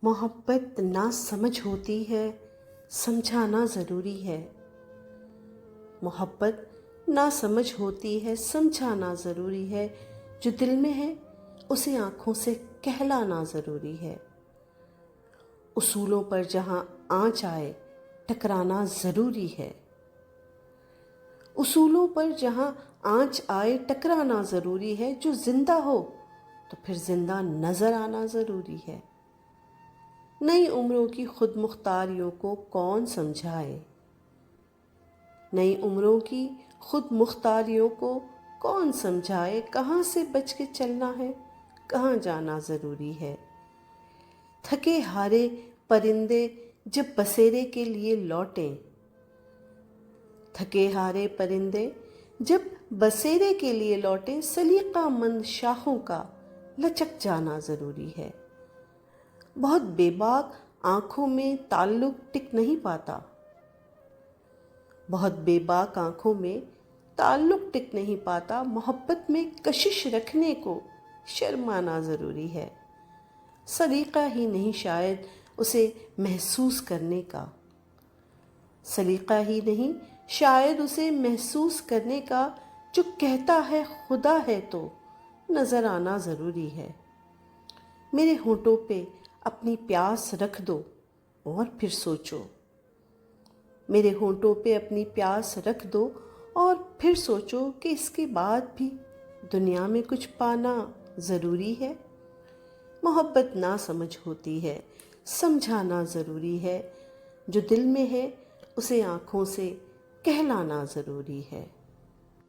मोहब्बत ना समझ होती है, समझाना ज़रूरी है। मोहब्बत ना समझ होती है, समझाना ज़रूरी है। जो दिल में है उसे आँखों से कहलाना ज़रूरी है। उसूलों पर जहाँ आँच आए टकराना ज़रूरी है। उसूलों पर जहाँ आँच आए टकराना ज़रूरी है। जो ज़िंदा हो तो फिर ज़िंदा नज़र आना ज़रूरी है। नई उम्रों की खुद मुख्तारियों को कौन समझाए। नई उम्रों की खुद मुख्तारियों को कौन समझाए। कहाँ से बच के चलना है, कहाँ जाना ज़रूरी है। थके हारे परिंदे जब बसेरे के लिए लौटें, थके हारे परिंदे जब बसेरे के लिए लौटें, सलीकामंद शाखों का लचक जाना ज़रूरी है। बहुत बेबाक आँखों में ताल्लुक टिक नहीं पाता। बहुत बेबाक आँखों में ताल्लुक टिक नहीं पाता। मोहब्बत में कशिश रखने को शर्माना ज़रूरी है। सलीका ही नहीं शायद उसे महसूस करने का। सलीका ही नहीं शायद उसे महसूस करने का। जो कहता है खुदा है तो नज़र आना ज़रूरी है। मेरे होंठों पे अपनी प्यास रख दो और फिर सोचो। मेरे होंठों पे अपनी प्यास रख दो और फिर सोचो कि इसके बाद भी दुनिया में कुछ पाना ज़रूरी है। मोहब्बत ना समझ होती है, समझाना ज़रूरी है। जो दिल में है उसे आँखों से कहलाना ज़रूरी है।